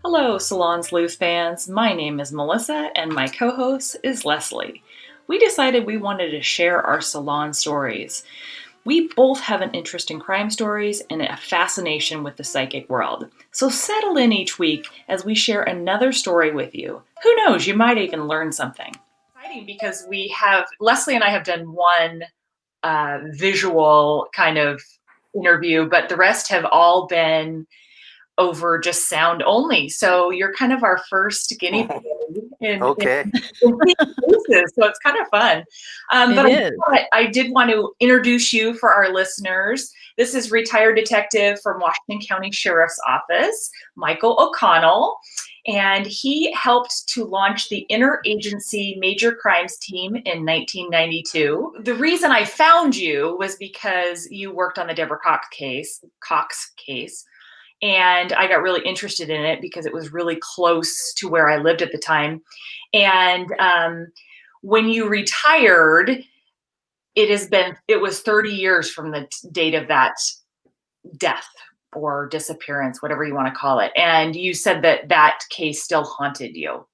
Hello, Salon Sleuth fans. My name is Melissa, and my co host is Leslie. We decided we wanted to share our salon stories. We both have an interest in crime stories and a fascination with the psychic world. So settle in each week as we share another story with you. Who knows, you might even learn something. Exciting because Leslie and I have done one visual kind of interview, but the rest have all been over just sound only. So you're kind of our first guinea pig Okay. in cases. So it's kind of fun. But It is. I did want to introduce you for our listeners. This is retired detective from Washington County Sheriff's Office, Michael O'Connell. And he helped to launch the Interagency Major Crimes Team in 1992. The reason I found you was because you worked on the Debra Cockes case. And I got really interested in it because it was really close to where I lived at the time. And when you retired, it was 30 years from the date of that death or disappearance, whatever you want to call it. And you said that case still haunted you.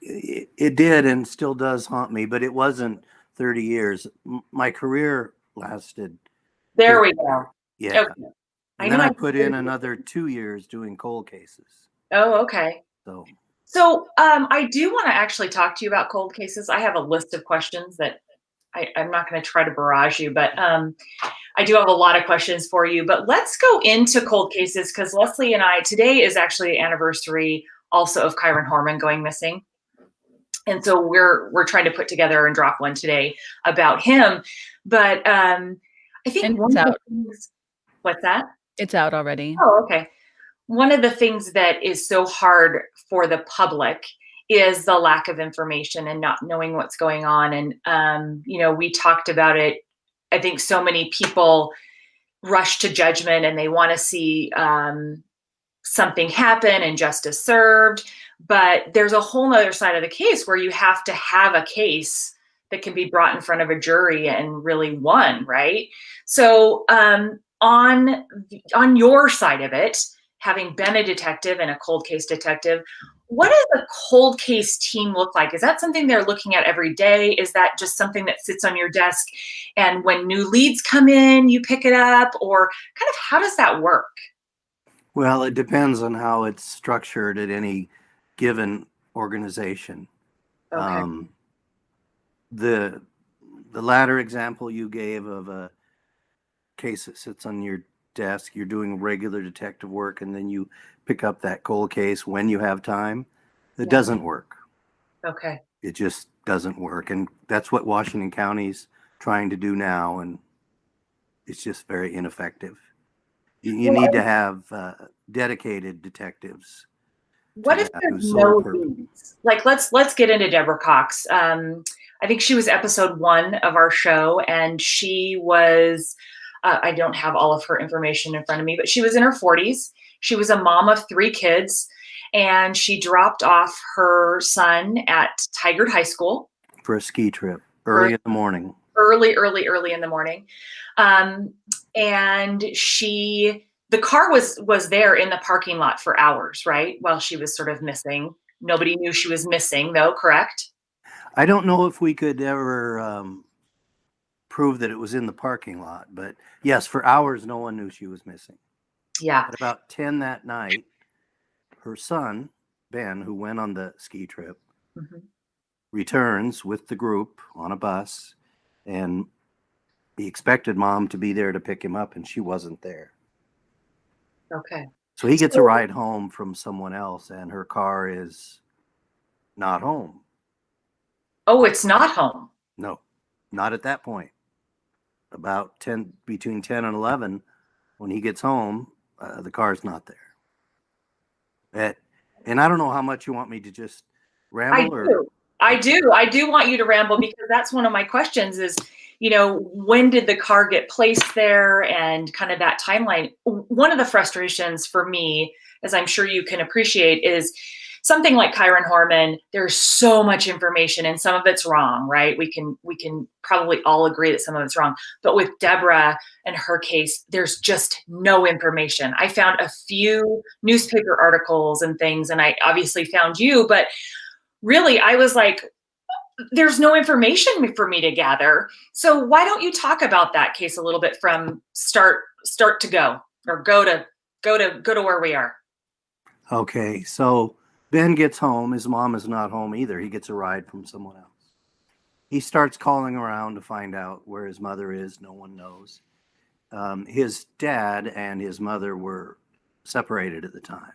It did and still does haunt me, but it wasn't 30 years. My career lasted. There we go. Yeah. Okay. And then I put in another 2 years doing cold cases. Oh, okay. So I do want to actually talk to you about cold cases. I have a list of questions that I'm not going to try to barrage you, but I do have a lot of questions for you. But let's go into cold cases because Leslie and I, today is actually the anniversary also of Kyron Horman going missing. And so we're trying to put together and drop one today about him. But I think one of the things, what's that? It's out already. Oh, okay. One of the things that is so hard for the public is the lack of information and not knowing what's going on. And, we talked about it. I think so many people rush to judgment and they want to see something happen and justice served. But there's a whole other side of the case where you have to have a case that can be brought in front of a jury and really won, right? So on your side of it, having been a detective and a cold case detective, what does a cold case team look like? Is that something they're looking at every day? Is that just something that sits on your desk and when new leads come in, you pick it up? Or kind of how does that work? Well, it depends on how it's structured at any given organization. Okay. The latter example you gave of a case that sits on your desk, you're doing regular detective work, and then you pick up that cold case when you have time. It doesn't work. Okay. It just doesn't work. And that's what Washington County's trying to do now. And it's just very ineffective. You need to have dedicated detectives. What if there's no leads? Like, let's get into Debra Cockes. I think she was episode 1 of our show, and she was, I don't have all of her information in front of me, but she was in her 40s. She was a mom of 3 kids, and she dropped off her son at Tigard High School. For a ski trip, early in the morning. Early in the morning. And the car was there in the parking lot for hours, right? While she was sort of missing. Nobody knew she was missing, though, correct? I don't know if we could ever prove that it was in the parking lot, but yes, for hours, no one knew she was missing. Yeah. At about 10 that night, her son, Ben, who went on the ski trip, returns with the group on a bus, and he expected mom to be there to pick him up, and she wasn't there. Okay. So he gets a ride home from someone else, and her car is not home. Oh, it's not home? No, not at that point. About between 10 and 11, when he gets home, the car's not there. And I don't know how much you want me to just ramble. I do want you to ramble because that's one of my questions is, when did the car get placed there and kind of that timeline? One of the frustrations for me, as I'm sure you can appreciate, is something like Chiron Horman, there's so much information and some of it's wrong, right? We can probably all agree that some of it's wrong. But with Debra and her case, there's just no information. I found a few newspaper articles and things, and I obviously found you, but really I was like, there's no information for me to gather. So why don't you talk about that case a little bit from start to go, or go to where we are? Okay, so Ben gets home. His mom is not home either. He gets a ride from someone else. He starts calling around to find out where his mother is. No one knows. His dad and his mother were separated at the time.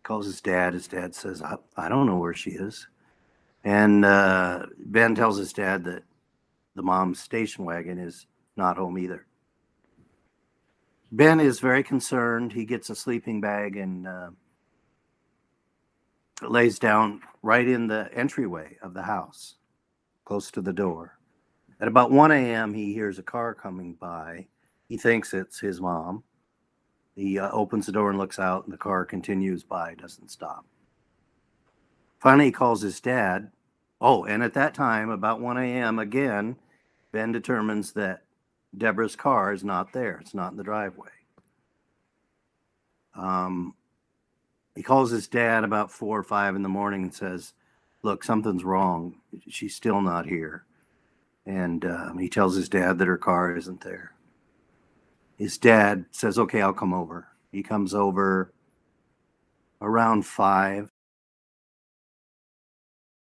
Calls his dad. His dad says, I don't know where she is. And Ben tells his dad that the mom's station wagon is not home either. Ben is very concerned. He gets a sleeping bag and lays down right in the entryway of the house, close to the door. At about 1 a.m., he hears a car coming by. He thinks it's his mom. He opens the door and looks out, and the car continues by, doesn't stop. Finally, he calls his dad. Oh, and at that time, about 1 a.m. again, Ben determines that Debra's car is not there. It's not in the driveway. He calls his dad about 4 or 5 in the morning and says, look, something's wrong. She's still not here. And he tells his dad that her car isn't there. His dad says, okay, I'll come over. He comes over around 5.